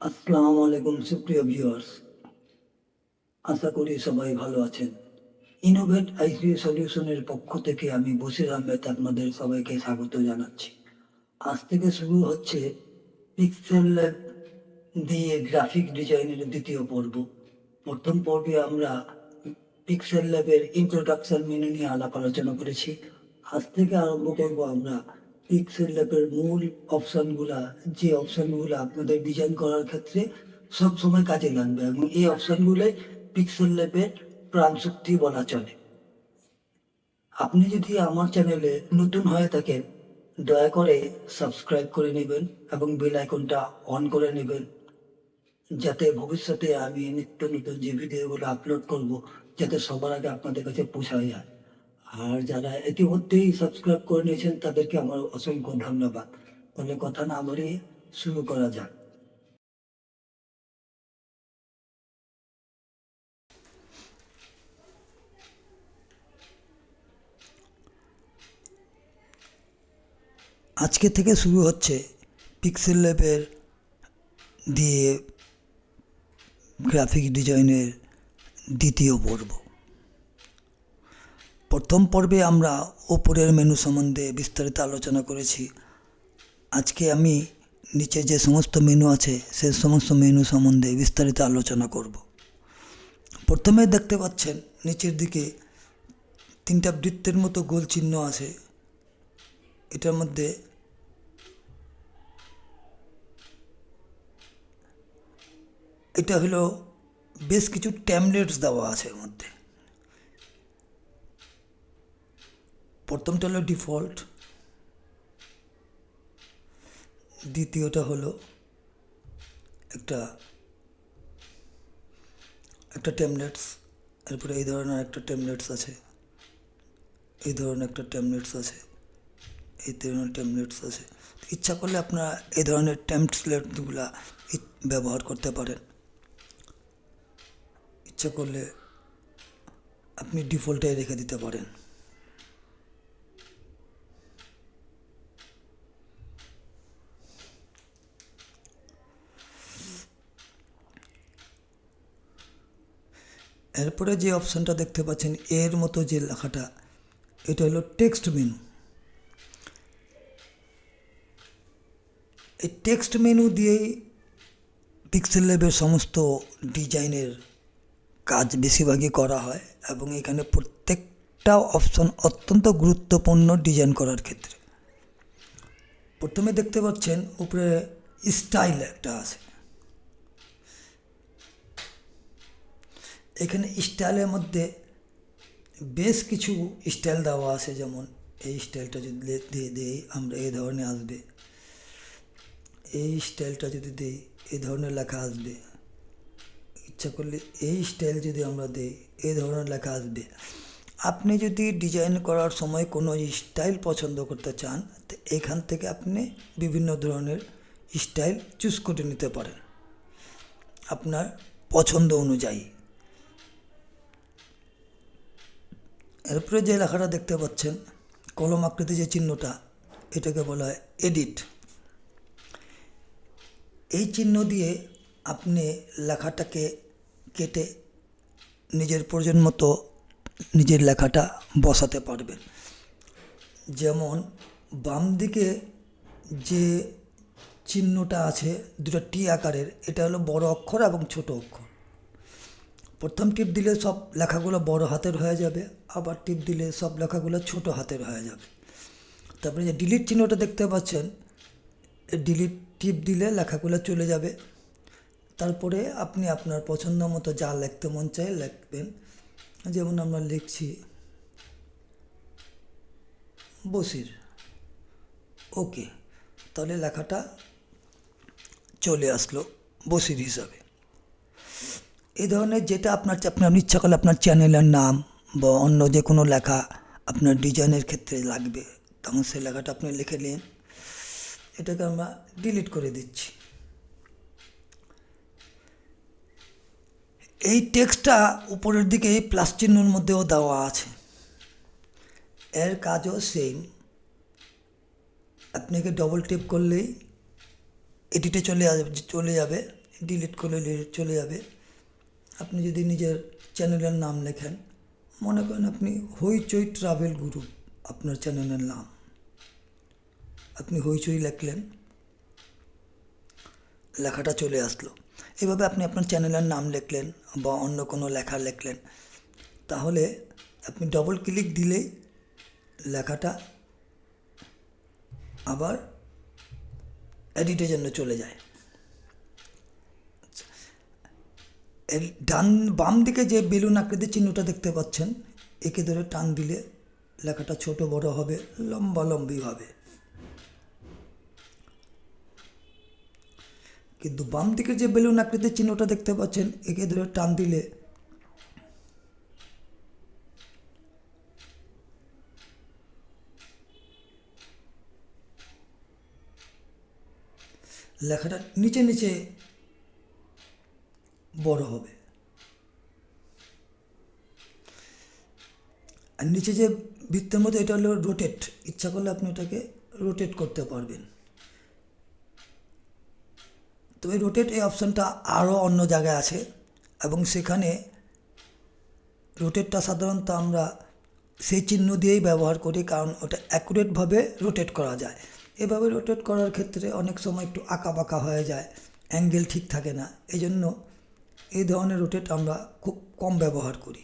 আসসালামু আলাইকুম সুপ্রিয় ভিউয়ার্স, আশা করি সবাই ভালো আছেন। ইনোভেট আইসিইউ সলিউশনের পক্ষ থেকে আমি বশির আহমেদ আপনাদের সবাইকে স্বাগত জানাচ্ছি। আজ থেকে শুরু হচ্ছে পিক্সেল ল্যাব দিয়ে গ্রাফিক ডিজাইনের দ্বিতীয় পর্ব। প্রথম পর্বে আমরা পিক্সেল ল্যাবের ইন্ট্রোডাকশন মেনু নিয়ে আলাপ আলোচনা করেছি। আজ থেকে আরম্ভ করব আমরা পিক্সেল ল্যাবের মূল অপশনগুলা, যে অপশনগুলো আপনাদের ডিজাইন করার ক্ষেত্রে সব সময় কাজে লাগবে এবং এই অপশনগুলোই পিক্সেল ল্যাবের প্রাণশক্তি বলা চলে। আপনি যদি আমার চ্যানেলে নতুন হয়ে থাকেন, দয়া করে সাবস্ক্রাইব করে নেবেন এবং বেল আইকনটা অন করে নেবেন, যাতে ভবিষ্যতে আমি নিত্য নতুন যে ভিডিওগুলো আপলোড করব যাতে সবার আগে আপনাদের কাছে পৌঁছায় যায়। আর যারা ইতিমধ্যেই সাবস্ক্রাইব করে নিয়েছেন তাদেরকে আমার অসংখ্য ধন্যবাদ। তাহলে কথা না বাড়িয়ে শুরু করা যাক। আজকে থেকে শুরু হচ্ছে পিক্সেল ল্যাবের দিয়ে গ্রাফিক ডিজাইনের দ্বিতীয় পর্ব। প্রথম পর্বে আমরা ওপরের মেনু সম্বন্ধে বিস্তারিত আলোচনা করেছি। আজকে আমি নিচে যে সমস্ত মেনু আছে সেই সমস্ত মেনু সম্বন্ধে বিস্তারিত আলোচনা করব। প্রথমে দেখতে পাচ্ছেন নিচের দিকে তিনটা বৃত্তের মতো গোল চিহ্ন আছে। এটার মধ্যে এটা হলো বেশ কিছু ট্যাবলেটস দেওয়া আছে এর মধ্যে। প্রথমটা হলো ডিফল্ট, দ্বিতীয়টা হলো একটা ট্যাবলেটস, এরপরে এই ধরনের একটা ট্যাবলেটস আছে, এই ধরনের একটা ট্যাবলেটস আছে, এই ধরনের ট্যাবলেটস আছে। ইচ্ছা করলে আপনারা এই ধরনের ট্যাবলেটসগুলা ব্যবহার করতে পারেন। ইচ্ছা করলে আপনি ডিফল্টে রেখে দিতে পারেন। এরপরে যে অপশানটা দেখতে পাচ্ছেন এর মতো যে লেখাটা, এটা হলো টেক্সট মেনু। এই টেক্সট মেনু দিয়েই পিক্সেল ল্যাবের সমস্ত ডিজাইনের কাজ বেশিরভাগই করা হয় এবং এখানে প্রত্যেকটা অপশন অত্যন্ত গুরুত্বপূর্ণ ডিজাইন করার ক্ষেত্রে। প্রথমে দেখতে পাচ্ছেন উপরে স্টাইল একটা আছে। এখানে স্টাইলের মধ্যে বেশ কিছু স্টাইল দেওয়া আছে, যেমন এই স্টাইলটা যদি দিয়ে দিই আমরা এই ধরনের আসবে, এই স্টাইলটা যদি দিই এই ধরনের লেখা আসবে, ইচ্ছা করলে এই স্টাইল যদি আমরা দিই এই ধরনের লেখা আসবে। আপনি যদি ডিজাইন করার সময় কোনো স্টাইল পছন্দ করতে চান তো এখান থেকে আপনি বিভিন্ন ধরনের স্টাইল চুজ করে নিতে পারেন আপনার পছন্দ অনুযায়ী। এরপরে যে লেখাটা দেখতে পাচ্ছেন কলম আকৃতি যে চিহ্নটা, এটাকে বলা হয় এডিট। এই চিহ্ন দিয়ে আপনি লেখাটাকে কেটে নিজের প্রয়োজন মতো নিজের লেখাটা বসাতে পারবেন। যেমন বাম দিকে যে চিহ্নটা আছে দুটো টি আকারের, এটা হলো বড় অক্ষর এবং ছোট অক্ষর। প্রথম টিপ দিলে সব লেখাগুলো বড় হাতের হয়ে যাবে, আবার টিপ দিলে সব লেখাগুলো ছোট হাতের হয়ে যাবে। তারপরে যে ডিলিট চিহ্নটা দেখতে পাচ্ছেন, ডিলিট টিপ দিলে লেখাগুলো চলে যাবে। তারপরে আপনি আপনার পছন্দ মতো যা লিখতে মন চায় লিখবেন। যেমন আমরা লিখছি বশির, ওকে, তাহলে লেখাটা চলে আসলো বশির হিসাবে। এই ধরনের যেটা আপনার আপনি ইচ্ছা করলে আপনার চ্যানেলের নাম বা অন্য যে কোনো লেখা আপনার ডিজাইনের ক্ষেত্রে লাগবে, তখন সেই লেখাটা আপনি লিখে নিন। এটাকে আমরা ডিলিট করে দিচ্ছি। এই টেক্সটটা উপরের দিকে এই প্লাস চিহ্নর মধ্যেও দেওয়া আছে, এর কাজও সেম। আপনাকে ডবল টিপ করলেই এডিটে চলে যাবে। ডিলিট করলে ডিলিট চলে যাবে। আপনি যদি নিজের চ্যানেলের নাম লেখেন, মনে করেন আপনি হইচই ট্রাভেল গ্রুপ আপনার চ্যানেলের নাম, আপনি হইচই লিখলেন, লেখাটা চলে আসলো। এভাবে আপনি আপনার চ্যানেলের নাম লিখলেন বা অন্য কোনো লেখা লিখলেন, তাহলে আপনি ডবল ক্লিক দিলেই লেখাটা আবার এডিটের জন্য চলে যায়। এর বাম দিকে যে বেলুন আকৃতির চিহ্নটা দেখতে পাচ্ছেন, একে ধরে টান দিলে লেখাটা ছোট বড় হবে, লম্বি হবে। কিন্তু বাম দিকে যে বেলুন আকৃতির চিহ্নটা দেখতে পাচ্ছেন, একে ধরে টান দিলে লেখাটা নিচে নিচে বড় হবে। আর নিচে যে বৃত্তের মধ্যে, এটা হলো রোটেট, ইচ্ছা করলে আপনি এটাকে রোটেট করতে পারবেন। তো এই রোটেট এই অপশানটা আরও অন্য জায়গায় আছে, এবং সেখানে রোটেটটা সাধারণত আমরা সেই চিহ্ন দিয়েই ব্যবহার করি, কারণ ওটা অ্যাকুরেটভাবে রোটেট করা যায়। এভাবে রোটেট করার ক্ষেত্রে অনেক সময় একটু আঁকা বাঁকা হয়ে যায়, অ্যাঙ্গেল ঠিক থাকে না, এই জন্য এই ধরনের রোটেট আমরা খুব কম ব্যবহার করি।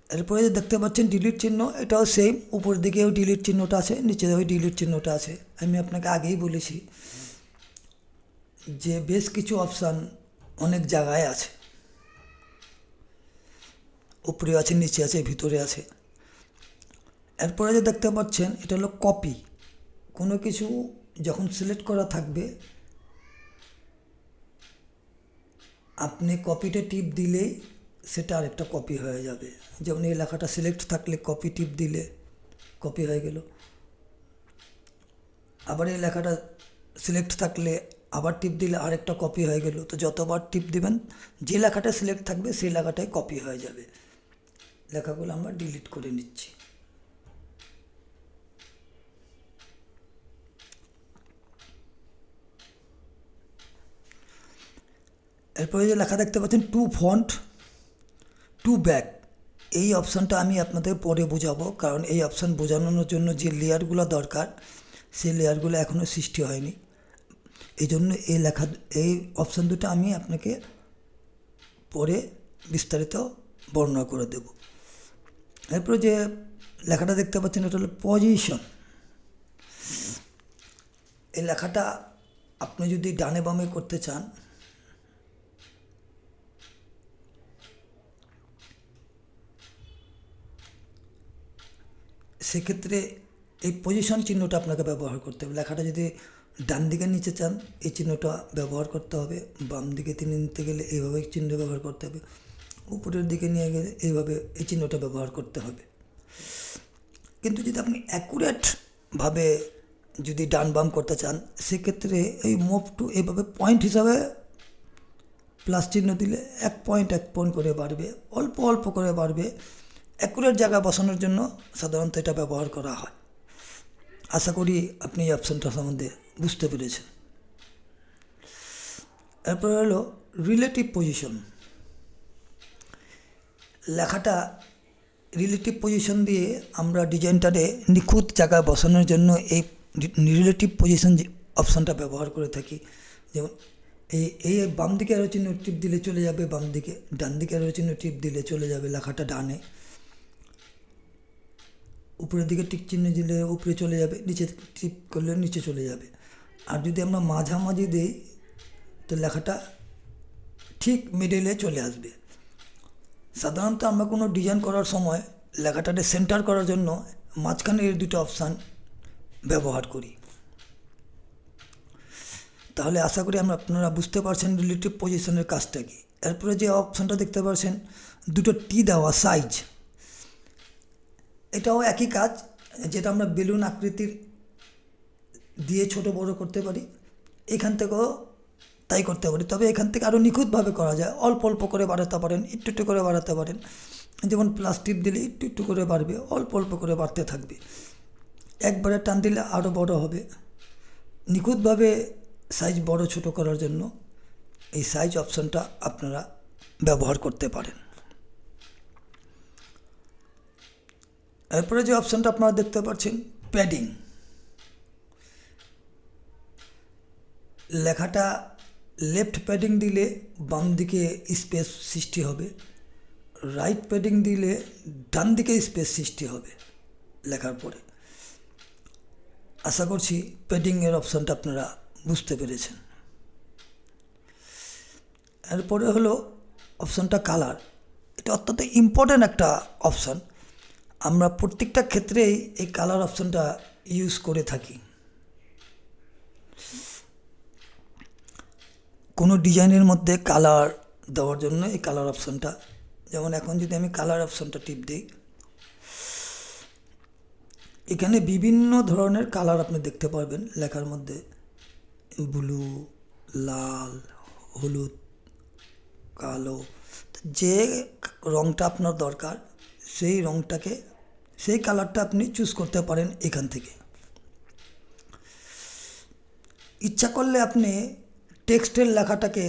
এরপরে যে দেখতে পাচ্ছেন ডিলিট চিহ্ন, এটাও সেম, উপর দিকেও ডিলিট চিহ্নটা আছে, নিচে ওই ডিলিট চিহ্নটা আছে। আমি আপনাকে আগেই বলেছি যে বেশ কিছু অপশান অনেক জায়গায় আছে, উপরে আছে, নিচে আছে, ভিতরে আছে। এরপরে যে দেখতে পাচ্ছেন, এটা হলো কপি। কোনো কিছু যখন সিলেক্ট করা থাকবে, আপনি কপিতে টিপ দিলেই সেটা আরেকটা কপি হয়ে যাবে। যেমন এই লেখাটা সিলেক্ট থাকলে কপি টিপ দিলে কপি হয়ে গেল। আবার এই লেখাটা সিলেক্ট থাকলে আবার টিপ দিলে আরেকটা কপি হয়ে গেল। তো যতবার টিপ দিবেন, যে লেখাটা সিলেক্ট থাকবে সেই লেখাটাই কপি হয়ে যাবে। লেখাগুলো আমরা ডিলিট করে নিচ্ছি। এরপরে যে লেখা দেখতে পাচ্ছেন টু ফন্ট টু ব্যাক, এই অপশানটা আমি আপনাদের পরে বোঝাবো, কারণ এই অপশান বোঝানোর জন্য যে লেয়ারগুলো দরকার, সেই লেয়ারগুলো এখনও সৃষ্টি হয়নি। এই জন্য এই অপশান দুটো আমি আপনাকে পরে বিস্তারিত বর্ণনা করে দেব। এরপরে যে লেখাটা দেখতে পাচ্ছেন, এটা হলো পজিশন। এই লেখাটা আপনি যদি ডানে বামে করতে চান, সেক্ষেত্রে এই পজিশন চিহ্নটা আপনাকে ব্যবহার করতে হবে। লেখাটা যদি ডান দিকে নিচে চান, এই চিহ্নটা ব্যবহার করতে হবে। বাম দিকে তিনি নিতে গেলে এইভাবে চিহ্ন ব্যবহার করতে হবে। উপরের দিকে নিয়ে গেলে এইভাবে এই চিহ্নটা ব্যবহার করতে হবে। কিন্তু যদি আপনি অ্যাকুরেটভাবে যদি ডান বাম করতে চান, সেক্ষেত্রে এই মুভ টু এইভাবে পয়েন্ট হিসাবে প্লাস চিহ্ন দিলে এক পয়েন্ট করে বাড়বে, অল্প অল্প করে বাড়বে। অ্যাকুরেট জায়গায় বসানোর জন্য সাধারণত এটা ব্যবহার করা হয়। আশা করি আপনি এই অপশানটা সম্বন্ধে বুঝতে পেরেছেন। এরপরে হলো রিলেটিভ পজিশন। লেখাটা রিলেটিভ পজিশন দিয়ে আমরা ডিজাইনটারে নিখুঁত জায়গায় বসানোর জন্য এই রিলেটিভ পজিশন অপশানটা ব্যবহার করে থাকি। যেমন এই বাম দিকে আরও চিহ্ন টিপ দিলে চলে যাবে বাম দিকে, ডান দিকে আরও চিহ্ন টিপ দিলে চলে যাবে লেখাটা ডানে, উপরের দিকে টিক চিহ্ন দিলে উপরে চলে যাবে, নিচে টিপ করলে নিচে চলে যাবে। আর যদি আমরা মাঝামাঝি দিই, তো লেখাটা ঠিক মিডলে চলে আসবে। সাধারণত আমরা কোনো ডিজাইন করার সময় লেখাটাকে সেন্টার করার জন্য মাঝখানে এই দুটো অপশান ব্যবহার করি। তাহলে আশা করি আপনারা বুঝতে পারছেন রিলেটিভ পজিশনের কাজটা কি। এরপরে যে অপশানটা দেখতে পাচ্ছেন, দুটো টি দেওয়া সাইজ, এটাও একই কাজ, যেটা আমরা বেলুন আকৃতির দিয়ে ছোট বড় করতে পারি, এখান থেকেও তাই করতে পারি। তবে এখান থেকে আরও নিখুঁতভাবে করা যায়, অল্প অল্প করে বাড়াতে পারেন, একটু একটু করে বাড়াতে পারেন। যেমন প্লাস টিপ দিলে একটু একটু করে বাড়বে, অল্প অল্প করে বাড়তে থাকবে। একবারে টান দিলে আরও বড় হবে, নিখুঁতভাবে সাইজ বড় ছোট করার জন্য এই সাইজ অপশানটা আপনারা ব্যবহার করতে পারেন। এরপরে যে অপশানটা আপনারা দেখতে পাচ্ছেন প্যাডিং, লেখাটা লেফট প্যাডিং দিলে বাম দিকে স্পেস সৃষ্টি হবে, রাইট প্যাডিং দিলে ডান দিকে স্পেস সৃষ্টি হবে লেখার পরে। আশা করছি প্যাডিংয়ের অপশানটা আপনারা বুঝতে পেরেছেন। এরপরে হলো অপশানটা কালার। এটা অত্যন্ত ইম্পর্ট্যান্ট একটা অপশান। আমরা প্রত্যেকটা ক্ষেত্রেই এই কালার অপশানটা ইউজ করে থাকি। কোনো ডিজাইনের মধ্যে কালার দেওয়ার জন্য এই কালার অপশানটা, যেমন এখন যদি আমি কালার অপশানটা টিপ দিই, এখানে বিভিন্ন ধরনের কালার আপনি দেখতে পারবেন লেখার মধ্যে, ব্লু, লাল, হলুদ, কালো। যে রঙটা আপনার দরকার সেই রঙটাকে, সেই কালারটা আপনি চুজ করতে পারেন এখান থেকে। ইচ্ছা করলে আপনি টেক্সটের লেখাটাকে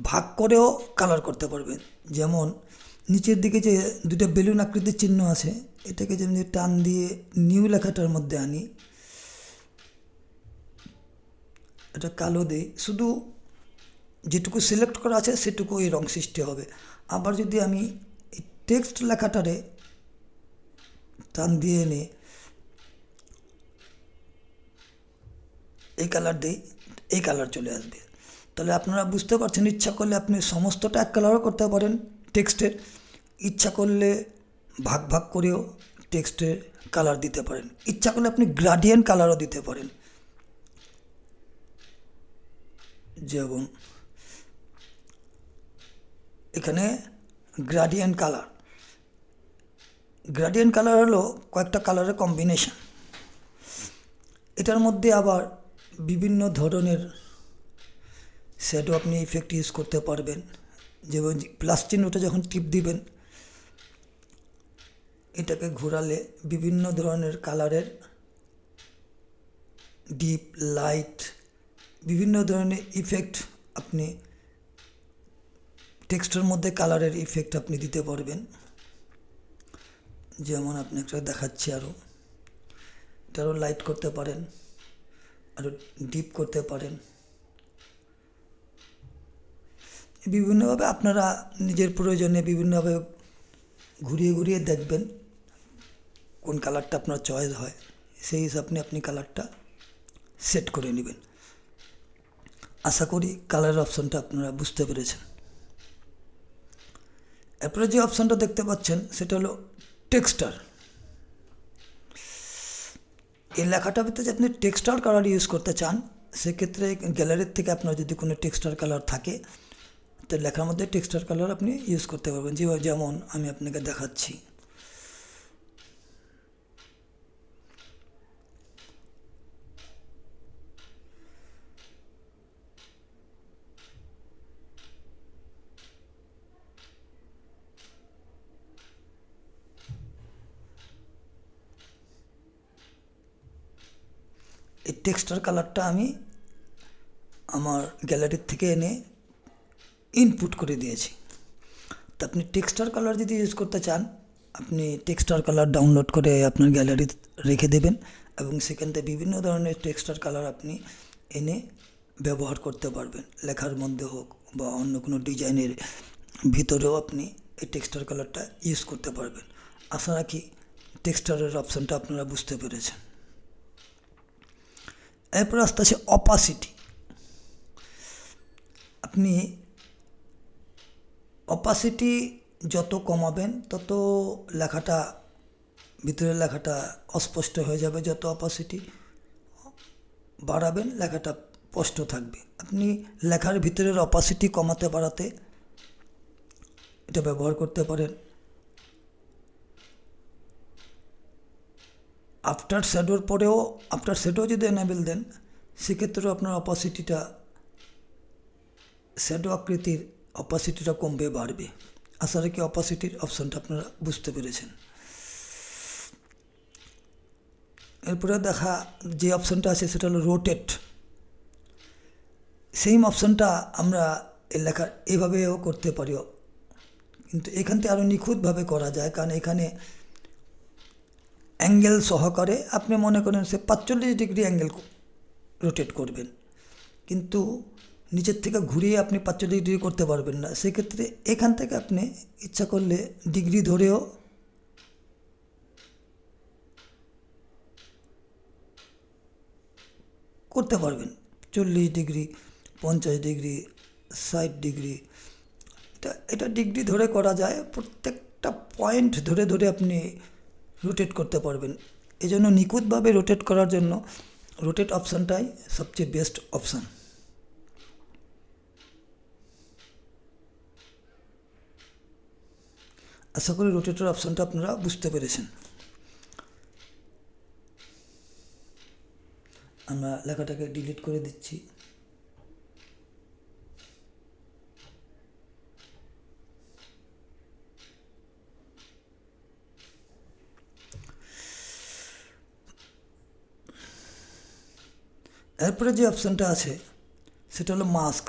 ভাগ করেও কালার করতে পারবেন। যেমন নিচের দিকে যে দুটো বেলুন আকৃতির চিহ্ন আছে, এটাকে যেমনি টান দিয়ে নিউ লেখাটার মধ্যে আনি, এটা কালো দিই, শুধু যেটুকু সিলেক্ট করা আছে সেটুকু এই রং সৃষ্টি হবে। আবার যদি আমি এই টেক্সট লেখাটারে টান দিয়ে এনে এই কালার দিই, এই কালার চলে আসবে। তাহলে আপনারা বুঝতে পারছেন, ইচ্ছা করলে আপনি সমস্তটা এক কালারও করতে পারেন টেক্সটের, ইচ্ছা করলে ভাগ ভাগ করেও টেক্সটের কালার দিতে পারেন, ইচ্ছা করলে আপনি গ্রাডিয়েন্ট কালারও দিতে পারেন। যেমন এখানে গ্রাডিয়েন্ট কালার, গ্রাডিয়েন্ট কালার হলো কয়েকটা কালারের কম্বিনেশন। এটার মধ্যে আবার বিভিন্ন ধরনের শ্যাডো আপনি ইফেক্ট ইউজ করতে পারবেন। যেমন প্লাস চিহ্নটা যখন টিপ দিবেন, এটাকে ঘোরালে বিভিন্ন ধরনের কালারের ডিপ, লাইট, বিভিন্ন ধরনের ইফেক্ট আপনি টেক্সটের মধ্যে কালারের ইফেক্ট আপনি দিতে পারবেন। যেমন আপনি একটা দেখাচ্ছি, এটারও লাইট করতে পারেন, আরও ডিপ করতে পারেন। বিভিন্নভাবে আপনারা নিজের প্রয়োজনে বিভিন্নভাবে ঘুরিয়ে ঘুরিয়ে দেখবেন কোন কালারটা আপনার চয়েস হয়, সেই হিসাবে আপনি কালারটা সেট করে নেবেন। আশা করি কালারের অপশানটা আপনারা বুঝতে পেরেছেন। এরপরে যে অপশানটা দেখতে পাচ্ছেন সেটা হলো টেক্সচার। এই লেখাটার ভিতরে যদি আপনি টেক্সচার কালার ইউজ করতে চান, সেক্ষেত্রে গ্যালারির থেকে আপনার যদি কোনো টেক্সচার কালার থাকে, তো লেখার মধ্যে টেক্সচার কালার আপনি ইউজ করতে পারবেন। যেমন আমি আপনাকে দেখাচ্ছি, এই টেক্সচার কালারটা আমি আমার গ্যালারির থেকে এনে ইনপুট করে দিয়েছি। তো আপনি টেক্সচার কালার যদি ইউজ করতে চান, আপনি টেক্সচার কালার ডাউনলোড করে আপনার গ্যালারি রেখে দেবেন এবং সেখান থেকে বিভিন্ন ধরনের টেক্সচার কালার আপনি এনে ব্যবহার করতে পারবেন। লেখার মধ্যে হোক বা অন্য কোনো ডিজাইনের ভিতরেও আপনি এই টেক্সচার কালারটা ইউজ করতে পারবেন। আশা রাখি টেক্সচারের অপশানটা আপনারা বুঝতে পেরেছেন। এরপর আস্তে আসে অপাসিটি। আপনি অপাসিটি যত কমাবেন তত লেখাটা, ভিতরের লেখাটা অস্পষ্ট হয়ে যাবে। যত অপাসিটি বাড়াবেন লেখাটা স্পষ্ট থাকবে। আপনি লেখার ভিতরের অপাসিটি কমাতে বাড়াতে এটা ব্যবহার করতে পারেন। আফটার শ্যাডোর পরেও, আফটার শ্যাডো যদি এনেবেল দেন, সেক্ষেত্রেও আপনার অপাসিটিটা, শ্যাডো আকৃতির অপাসিটিটা কমবে বাড়বে। আশা রাখি অপাসিটির অপশানটা আপনারা বুঝতে পেরেছেন। এরপরে দেখা যে অপশানটা আছে সেটা হলো রোটেট। সেম অপশানটা আমরা লেখা এভাবেও করতে পারি, কিন্তু এখান থেকে আরও নিখুঁতভাবে করা যায়, কারণ এখানে অ্যাঙ্গেল সহকারে আপনি মনে করেন সে 45 ডিগ্রি অ্যাঙ্গেল রোটেট করবেন, কিন্তু নিচের থেকে ঘুরিয়ে আপনি 45 ডিগ্রি করতে পারবেন না। সেক্ষেত্রে এখান থেকে আপনি ইচ্ছা করলে ডিগ্রি ধরেও করতে পারবেন, 40 ডিগ্রি, 50 ডিগ্রি, 60 ডিগ্রি, এটা ডিগ্রি ধরে করা যায়। প্রত্যেকটা পয়েন্ট ধরে ধরে আপনি রোটেট করতে পারবেন। এই জন্য নিখুঁতভাবে রোটেট করার জন্য রোটেট অপশানটাই সবচেয়ে বেস্ট অপশান। আশা করি রোটেটের অপশানটা আপনারা বুঝতে পেরেছেন। আমরা লেখাটাকে ডিলিট করে দিচ্ছি। এরপরে যে অপশানটা আছে সেটা হলো মাস্ক।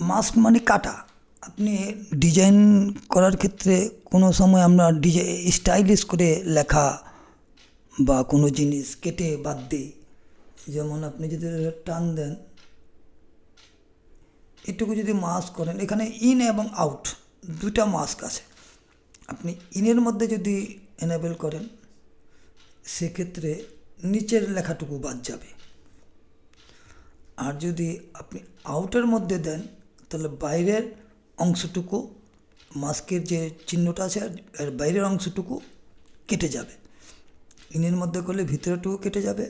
মাস্ক মানে কাটা। আপনি ডিজাইন করার ক্ষেত্রে কোনো সময় আমরা স্টাইলিশ করে লেখা বা কোনো জিনিস কেটে বাদ দিই। যেমন আপনি যদি টান দেন, এটুকু যদি মাস্ক করেন, এখানে ইন এবং আউট দুটা মাস্ক আছে। আপনি ইনের মধ্যে যদি এনেবল করেন সেক্ষেত্রে নিচের লেখাটুকু বাদ যাবে, আর যদি আপনি আউটের মধ্যে দেন তাহলে বাইরের অংশটুকু, মাস্কের যে চিহ্নটা আছে এর বাইরের অংশটুকু কেটে যাবে। ইনের মধ্যে করলে ভিতরেটুকু কেটে যাবে,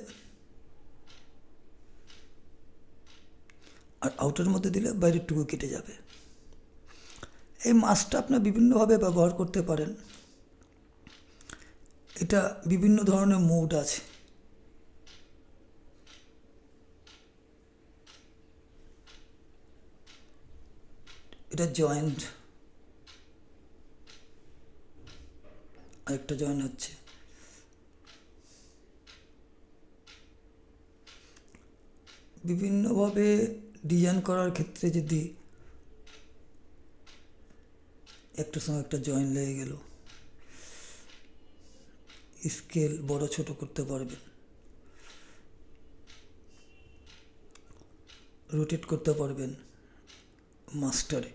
আর আউটের মধ্যে দিলে বাইরেরটুকু কেটে যাবে। এই মাস্কটা আপনার বিভিন্নভাবে ব্যবহার করতে পারেন। এটা বিভিন্ন ধরনের মুড আছে। এটা জয়েন্ট, আরেকটা জয়েন্ট হচ্ছে। বিভিন্নভাবে ডিজাইন করার ক্ষেত্রে যদি একটার সঙ্গে একটা জয়েন্ট লেগে গেল, স্কেল বড় ছোট করতে পারবেন, রোটেট করতে পারবেন মাস্টারে।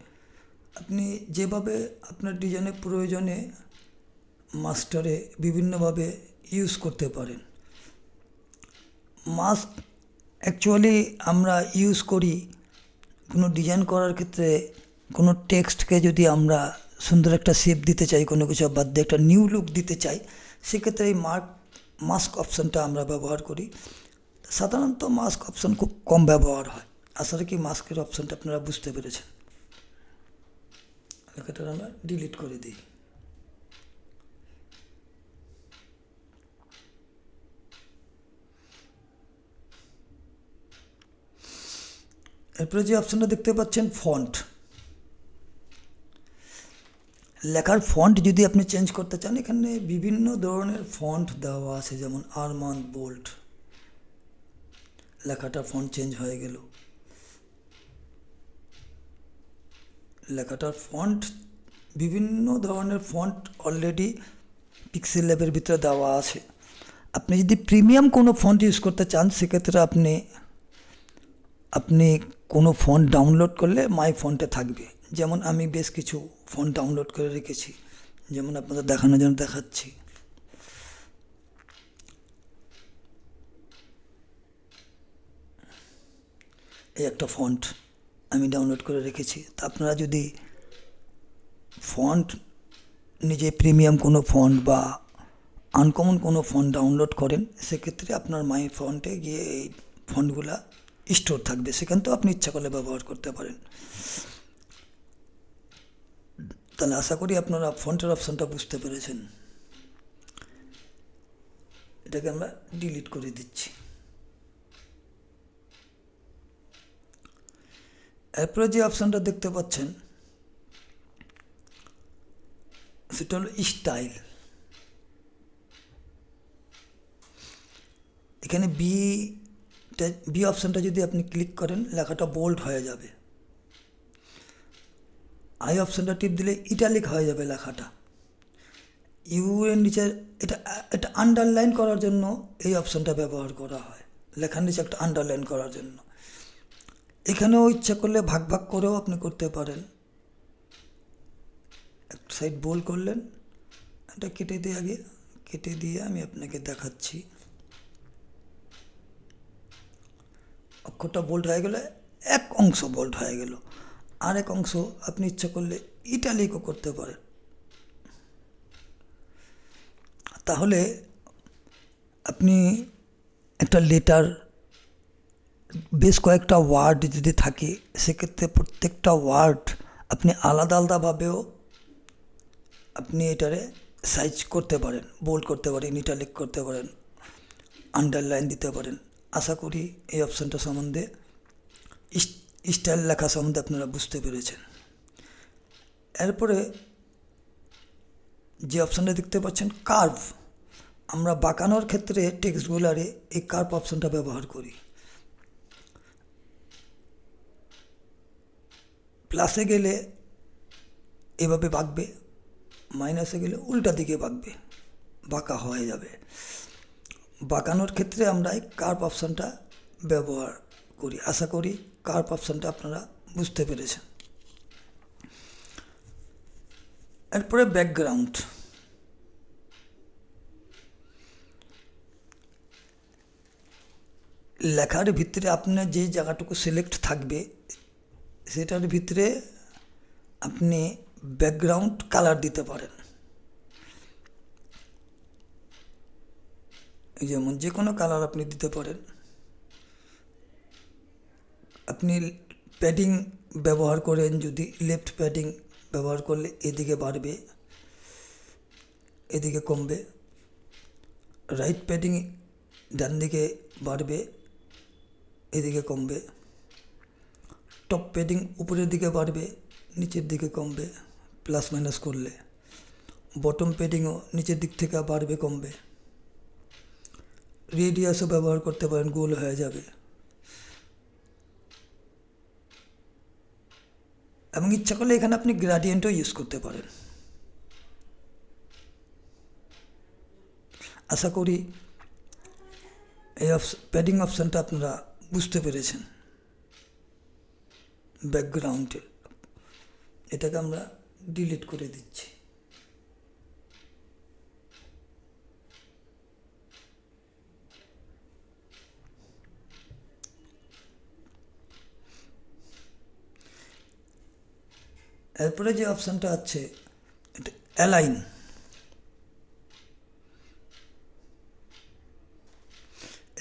আপনি যেভাবে আপনার ডিজাইনের প্রয়োজনে মাস্টারে বিভিন্নভাবে ইউজ করতে পারেন। মাস্ক অ্যাকচুয়ালি আমরা ইউজ করি কোনো ডিজাইন করার ক্ষেত্রে। কোনো টেক্সটকে যদি আমরা সুন্দর একটা শেপ দিতে চাই, কোনো কিছু বাদ দিয়ে একটা নিউ লুক দিতে চাই, সেক্ষেত্রে এই মাস্ক অপশানটা আমরা ব্যবহার করি। সাধারণত মাস্ক অপশান খুব কম ব্যবহার হয়। আশা রাখি মাস্কের অপশানটা আপনারা বুঝতে পেরেছেন। লেখাটা আমরা ডিলিট করে দিই। এরপরে যে অপশানটা দেখতে পাচ্ছেন ফন্ট। লেখার ফন্ট যদি আপনি চেঞ্জ করতে চান, এখানে বিভিন্ন ধরনের ফন্ট দেওয়া আছে, যেমন আরমান্ড বোল্ড। লেখাটার ফন্ট চেঞ্জ হয়ে গেল। লেখাটার ফন্ট, বিভিন্ন ধরনের ফন্ট অলরেডি পিক্সেল ল্যাবের ভিতরে দেওয়া আছে। আপনি যদি প্রিমিয়াম কোনো ফন্ট ইউজ করতে চান, সেক্ষেত্রে আপনি কোনো ফন্ট ডাউনলোড করলে মাই ফন্টে থাকবে। যেমন আমি বেশ কিছু ফন্ট ডাউনলোড করে রেখেছি, যেমন আপনাদের দেখানোর জন্য দেখাচ্ছি। এই একটা ফন্ট আমি ডাউনলোড করে রেখেছি। তা আপনারা যদি ফন্ট নিজে প্রিমিয়াম কোনো ফন্ট বা আনকমন কোনো ফন্ট ডাউনলোড করেন, সেক্ষেত্রে আপনার মাই ফন্টে গিয়ে এই ফন্টগুলা স্টোর থাকবে, সেখান থেকেও আপনি ইচ্ছা করলে ব্যবহার করতে পারেন। তাহলে আশা করি আপনারা ফন্টের অপশানটা বুঝতে পেরেছেন। এটাকে আমরা ডিলিট করে দিচ্ছি। এরপরে যে অপশানটা দেখতে পাচ্ছেন সেটা হলো স্টাইল। এখানে বি অপশানটা যদি আপনি ক্লিক করেন, লেখাটা বোল্ড হয়ে যাবে। আই অপশানটা টিপ দিলে ইটালিক হয়ে যাবে লেখাটা। ইউ এর নিচে এটা আন্ডারলাইন করার জন্য এই অপশানটা ব্যবহার করা হয়, লেখার নিচে একটা আন্ডারলাইন করার জন্য। এখানেও ইচ্ছা করলে ভাগ ভাগ করেও আপনি করতে পারেন। একটা সাইড বোল্ড করলেন, এটা কেটে দিয়ে আমি আপনাকে দেখাচ্ছি। অক্ষরটা বোল্ড হয়ে গেলে এক অংশ বোল্ড হয়ে গেল, আরেক অংশ আপনি ইচ্ছা করলে ইটালিকও করতে পারেন। তাহলে আপনি একটা লেটার বেশ কয়েকটা ওয়ার্ড যদি থাকে, সেক্ষেত্রে প্রত্যেকটা ওয়ার্ড আপনি আলাদা আলাদাভাবেও আপনি এটারে সাইজ করতে পারেন, বোল্ড করতে পারেন, ইটালিক করতে পারেন, আন্ডারলাইন দিতে পারেন। আশা করি এই অপশানটা সম্বন্ধে, স্টাইল লেখা সম্বন্ধে আপনারা বুঝতে পেরেছেন। এরপরে যে অপশানটা দেখতে পাচ্ছেন কার্ভ, আমরা বাঁকানোর ক্ষেত্রে টেক্সটগুলারে এই কার্ভ অপশানটা ব্যবহার করি। প্লাসে গেলে এভাবে বাঁকবে, মাইনাসে গেলে উল্টা দিকে বাঁকবে, বাঁকা হয়ে যাবে। বাঁকানোর ক্ষেত্রে আমরা এই কার্ভ অপশানটা ব্যবহার করি। আশা করি কার্ভ অপশানটা আপনারা বুঝতে পেরেছেন। এরপরে ব্যাকগ্রাউন্ড। লেখার ভিতরে আপনার যে জায়গাটুকু সিলেক্ট থাকবে, সেটার ভিতরে আপনি ব্যাকগ্রাউন্ড কালার দিতে পারেন। যেমন যে কোনো কালার আপনি দিতে পারেন। আপনি প্যাডিং ব্যবহার করেন, যদি লেফট প্যাডিং ব্যবহার করলে এদিকে বাড়বে, এদিকে কমবে। রাইট প্যাডিং ডান দিকে বাড়বে, এদিকে কমবে। টপ প্যাডিং উপরের দিকে বাড়বে, নিচের দিকে কমবে প্লাস মাইনাস করলে। বটম প্যাডিংও নিচের দিক থেকে বাড়বে কমবে। রেডিয়াসও ব্যবহার করতে পারেন, গোল হয়ে যাবে। এবং ইচ্ছা করলে এখানে আপনি গ্রেডিয়েন্টও ইউজ করতে পারেন। আশা করি এই প্যাডিং অপশানটা আপনারা বুঝতে পেরেছেন। ব্যাকগ্রাউন্ডের এটাকে আমরা ডিলিট করে দিচ্ছি। এরপরে যে অপশানটা আছে এটা অ্যালাইন।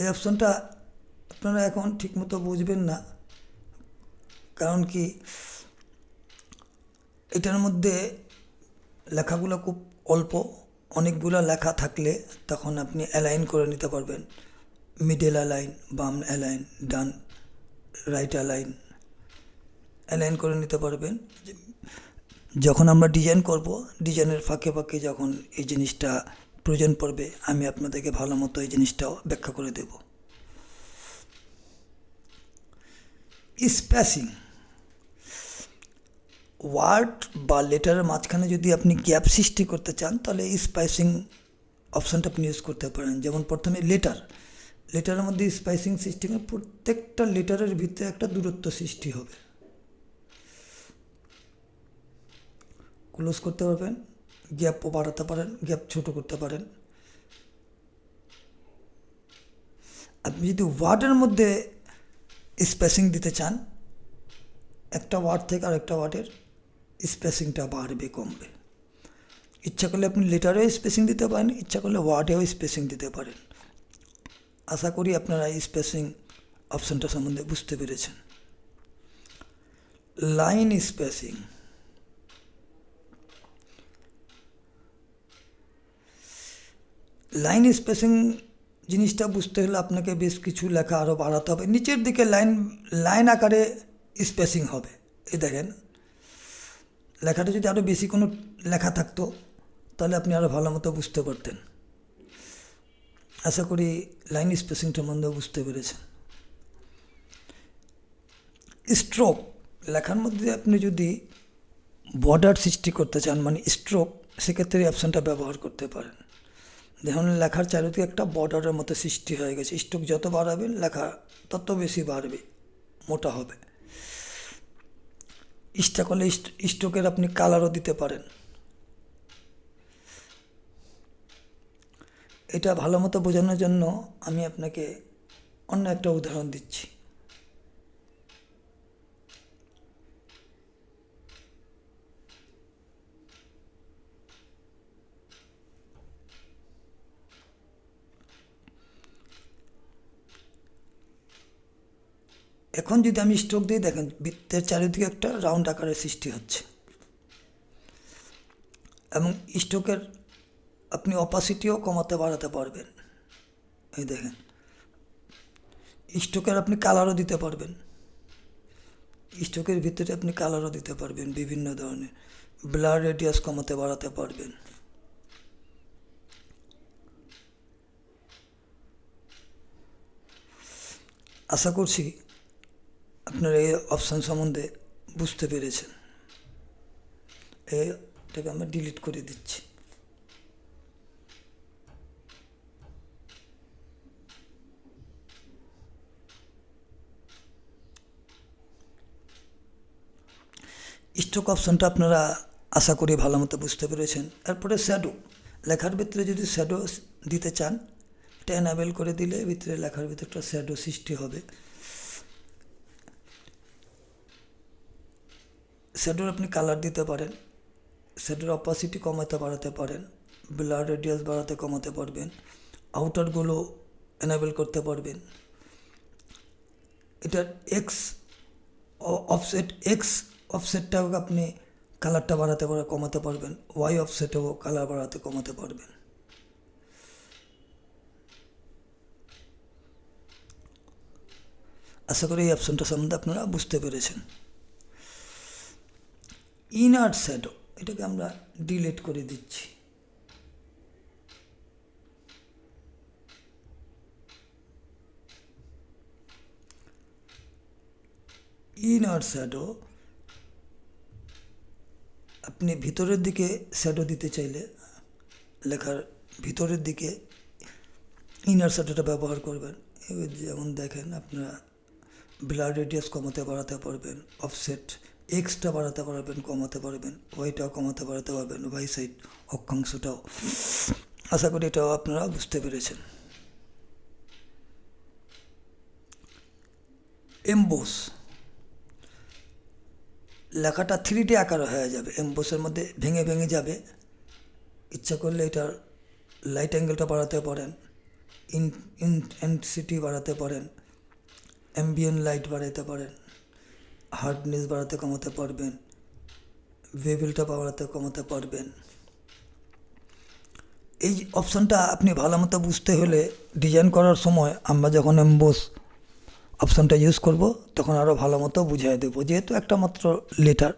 এই অপশানটা আপনারা এখন ঠিকমতো বুঝবেন না, কারণ কি এটার মধ্যে লেখাগুলো খুব অল্প। অনেকগুলো লেখা থাকলে তখন আপনি অ্যালাইন করে নিতে পারবেন। মিডল অ্যালাইন, বাম অ্যালাইন, ডান রাইট অ্যালাইন করে নিতে পারবেন। যখন আমরা ডিজাইন করব, ডিজাইনের ফাঁকে ফাঁকে যখন এই জিনিসটা প্রয়োজন পড়বে, আমি আপনাদেরকে ভালো মতো এই জিনিসটাও ব্যাখ্যা করে দেব। স্পেসিং, ওয়ার্ড বা লেটারের মাঝখানে যদি আপনি গ্যাপ সৃষ্টি করতে চান, তাহলে স্পেসিং অপশানটা আপনি ইউজ করতে পারেন। যেমন প্রথমে লেটারের মধ্যে স্পেসিং সৃষ্টি করে প্রত্যেকটা লেটারের ভিতরে একটা দূরত্ব সৃষ্টি হবে। ক্লোজ করতে পারবেন, গ্যাপও বাড়াতে পারেন, গ্যাপ ছোট করতে পারেন। আপনি যদি ওয়ার্ডের মধ্যে স্পেসিং দিতে চান, একটা ওয়ার্ড থেকে আরেকটা ওয়ার্ডের স্পেসিংটা বাড়বে কমবে। ইচ্ছা করলে আপনি লেটারেও স্পেসিং দিতে পারেন, ইচ্ছা করলে ওয়ার্ডেও স্পেসিং দিতে পারেন। আশা করি আপনারা এই স্পেসিং অপশানটা সম্বন্ধে বুঝতে পেরেছেন। লাইন স্পেসিং, লাইন স্পেসিং জিনিসটা বুঝতে হলে আপনাকে বেশ কিছু লেখা আরও বাড়াতে হবে। নিচের দিকে লাইন আকারে স্পেসিং হবে। এই দেখেন, লেখাটা যদি আরও বেশি কোনো লেখা থাকতো, তাহলে আপনি আরও ভালো মতো বুঝতে পারতেন। আশা করি লাইন স্পেসিংটা মধ্যে বুঝতে পেরেছেন। স্ট্রোক লেখার মধ্যে আপনি যদি বর্ডার সৃষ্টি করতে চান, মানে স্ট্রোক, সেক্ষেত্রে এই অপশানটা ব্যবহার করতে পারেন। দেখুন লেখার চারিদিকে একটা বর্ডারের মতো সৃষ্টি হয়ে গেছে। স্ট্রোক যত বাড়াবেন লেখা তত বেশি বাড়বে, মোটা হবে। ইচ্ছা করলে স্ট্রোকের আপনি কালারও দিতে পারেন। এটা ভালো মতো বোঝানোর জন্য আমি আপনাকে অন্য একটা উদাহরণ দিচ্ছি। এখন যদি আমি স্ট্রোক দিয়ে দেখেন, বৃত্তের চারিদিকে একটা রাউন্ড আকারের সৃষ্টি হচ্ছে, এবং স্ট্রোকের আপনি অপাসিটিও কমাতে বাড়াতে পারবেন। এই দেখেন, স্ট্রোকের আপনি কালারও দিতে পারবেন। স্ট্রোকের ভিতরে আপনি কালারও দিতে পারবেন বিভিন্ন ধরনের। ব্লার রেডিয়াস কমাতে বাড়াতে পারবেন। আশা করছি আপনারা এই অপশান সম্বন্ধে বুঝতে পেরেছেন। এটাকে আমরা ডিলিট করে দিচ্ছি। স্ট্রোক অপশানটা আপনারা আশা করি ভালো মতো বুঝতে পেরেছেন। এরপরে শ্যাডো, লেখার ভিতরে যদি শ্যাডো দিতে চান, এটা এনাবেল করে দিলে ভিতরে লেখার ভিতরে একটা শ্যাডো সৃষ্টি হবে। শ্যাডোর আপনি কালার দিতে পারেন, শ্যাডোর অপাসিটি কমাতে বাড়াতে পারেন, ব্লার রেডিয়াস বাড়াতে কমাতে পারবেন, আউটারগুলো এনাবেল করতে পারবেন। এটার এক্স অফসেটটাও আপনি কালারটা বাড়াতে কমাতে পারবেন, ওয়াই অফসেটেও কালার বাড়াতে কমাতে পারবেন। আশা করি এই অপশনটা সম্বন্ধে আপনারা বুঝতে পেরেছেন। ইনার শ্যাডো, এটাকে আমরা ডিলিট করে দিচ্ছি। ইনার শ্যাডো, আপনি ভিতরের দিকে শ্যাডো দিতে চাইলে লেখার ভিতরের দিকে ইনার শ্যাডোটা ব্যবহার করবেন। যেমন দেখেন, আপনারা ব্লার রেডিয়াস কমাতে বাড়াতে পারবেন, অফসেট এক্সটা বাড়াতে পারবেন, কমাতে পারবেন, ওয়াইটাও কমাতে বাড়াতে পারবেন, ওয়াই সাইড অক্ষাংশটাও। আশা করি এটাও আপনারা বুঝতে পেরেছেন। এমবোস, লেখাটা 3D আকার হয়ে যাবে, এমবোসের মধ্যে ভেঙে ভেঙে যাবে। ইচ্ছা করলে এটার লাইট অ্যাঙ্গেলটা বাড়াতে পারেন, ইনটেন্সিটি বাড়াতে পারেন, অ্যাম্বিয়েন্ট লাইট বাড়াতে পারেন, হার্ডনেস বাড়াতে কমাতে পারবেন, বেভেলটা বাড়াতে কমাতে পারবেন। এই অপশানটা আপনি ভালো মতো বুঝতে হলে ডিজাইন করার সময় আমরা যখন এমবোস অপশানটা ইউজ করব তখন আরও ভালো মতো বুঝিয়ে দেবো। যেহেতু একটা মাত্র লেটার,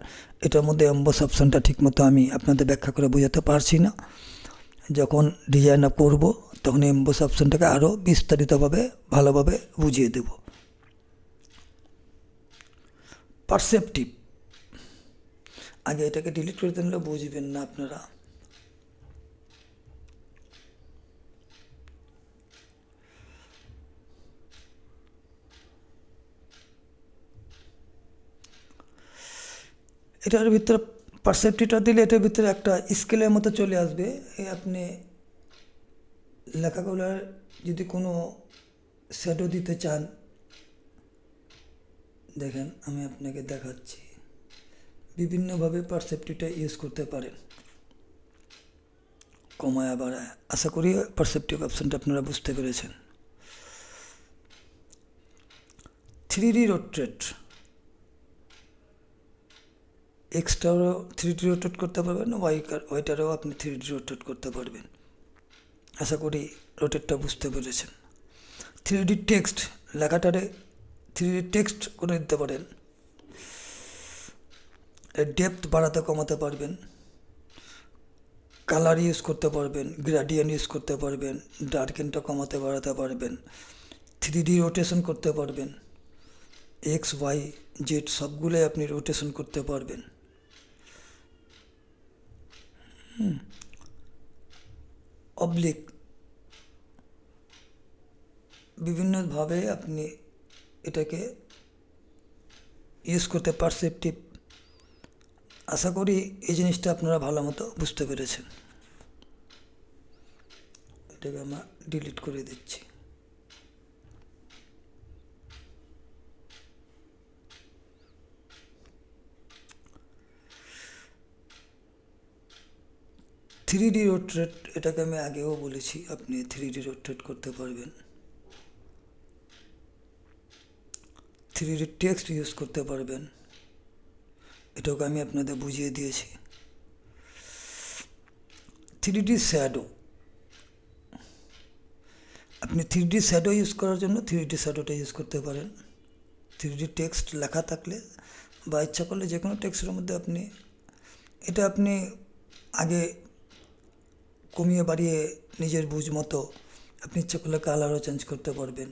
এটার মধ্যে এমবোস অপশানটা ঠিকমতো আমি আপনাদের ব্যাখ্যা করে বোঝাতে পারছি না। যখন ডিজাইন করব তখন এমবোস অপশানটাকে আরও বিস্তারিতভাবে ভালোভাবে বুঝিয়ে দেব। পারসেপটিভ, আগে এটাকে ডিলিট করে দিলে বুঝবেন না আপনারা। এটার ভিতরে পারসেপটিভটা দিলে এটার ভিতরে একটা স্কেলের মতো চলে আসবে। আপনি লেখাগুলোর যদি কোনো শ্যাডো দিতে চান, দেখেন আমি আপনাকে দেখাচ্ছি, বিভিন্নভাবে পারসেপটিভটা ইউজ করতে পারেন, কমায়া বাড়ায়। আশা করি পারসেপটিভ অপশানটা আপনারা বুঝতে পেরেছেন। 3D রোটেট, এক্সটারও 3D রোটেট করতে পারবেন, ওয়াইটারও আপনি 3D রোটেট করতে পারবেন। আশা করি রোটেটটা বুঝতে পেরেছেন। 3D টেক্সট, লেখাটারে 3D টেক্সট করে দিতে পারেন, ডেপথ বাড়াতে কমাতে পারবেন, কালার ইউজ করতে পারবেন, গ্রেডিয়েন্ট ইউজ করতে পারবেন, ডার্কেনটা কমাতে বাড়াতে পারবেন, 3D রোটেশন করতে পারবেন, এক্স ওয়াই জেড সবগুলোই আপনি রোটেশন করতে পারবেন। অবলিক বিভিন্নভাবে আপনি এটাকে ইউজ করতে পারসেপটিভ। আশা করি এই জিনিসটা আপনারা ভালো মতো বুঝতে পেরেছেন। এটাকে আমরা ডিলিট করে দিচ্ছি। থ্রি ডি রোটেট, এটাকে আমি আগেও বলেছি, আপনি 3D রোটেট করতে পারবেন, 3D টেক্সট ইউজ করতে পারবেন, এটাকে আমি আপনাদের বুঝিয়ে দিয়েছি। 3D শ্যাডো, আপনি 3D শ্যাডো ইউজ করার জন্য 3D শ্যাডোটা ইউজ করতে পারেন। 3D টেক্সট লেখা থাকলে বা ইচ্ছা করলে যে কোনো টেক্সটের মধ্যে আপনি এটা আপনি আগে কমিয়ে বাড়িয়ে নিজের বুঝ মতো আপনি ইচ্ছা করলে কালারও চেঞ্জ করতে পারবেন।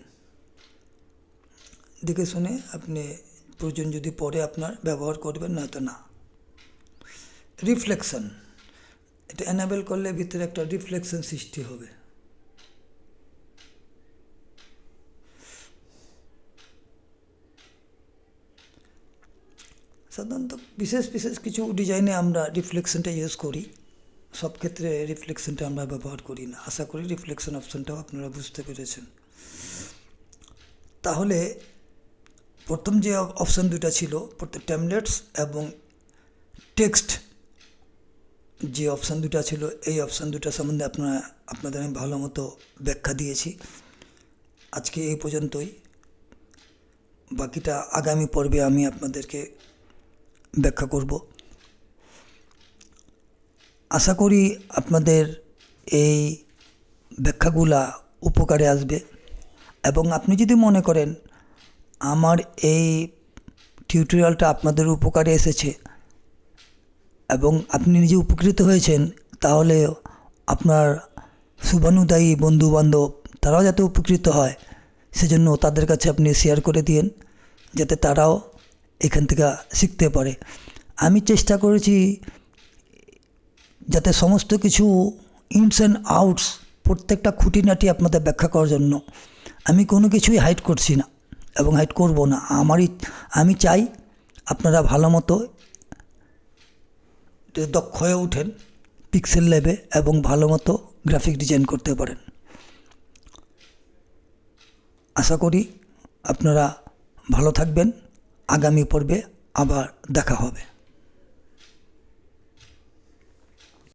দেখে শুনে আপনি প্রয়োজন যদি পরে আপনার ব্যবহার করবেন, নয়তো না। রিফ্লেকশন, এটা এনাবেল করলে ভিতরে একটা রিফ্লেকশন সৃষ্টি হবে। সাধারণত বিশেষ বিশেষ কিছু ডিজাইনে আমরা রিফ্লেকশনটা ইউজ করি, সব ক্ষেত্রে রিফ্লেকশনটা আমরা ব্যবহার করি না। আশা করি রিফ্লেকশন অপশনটাও আপনারা বুঝতে পেরেছেন। তাহলে প্রথম যে অপশান দুটা ছিল, টেমপ্লেটস এবং টেক্সট যে অপশান দুটা ছিল, এই অপশান দুটা সম্বন্ধে আপনাদের আমি ভালো মতো ব্যাখ্যা দিয়েছি। আজকে এই পর্যন্তই, বাকিটা আগামী পর্বে আমি আপনাদেরকে ব্যাখ্যা করব। আশা করি আপনাদের এই ব্যাখ্যাগুলা উপকারে আসবে, এবং আপনি যদি মনে করেন আমার এই টিউটোরিয়ালটা আপনাদের উপকারে এসেছে এবং আপনি নিজে উপকৃত হয়েছেন, তাহলে আপনার শুভানুদায়ী বন্ধুবান্ধব তারাও যাতে উপকৃত হয়, সেজন্য তাদের কাছে আপনি শেয়ার করে দিন, যাতে তারাও এখান থেকে শিখতে পারে। আমি চেষ্টা করেছি যাতে সমস্ত কিছু ইনস অ্যান্ড আউটস, প্রত্যেকটা খুঁটিনাটি আপনাদের ব্যাখ্যা করার জন্য। আমি কোনো কিছুই হাইড করছি না এবং হাইড করব না। আমি চাই আপনারা ভালো মতো দক্ষ হয়ে ওঠেন পিক্সেল ল্যাবে এবং ভালো মতো গ্রাফিক ডিজাইন করতে পারেন। আশা করি আপনারা ভালো থাকবেন। আগামী পর্বে আবার দেখা হবে।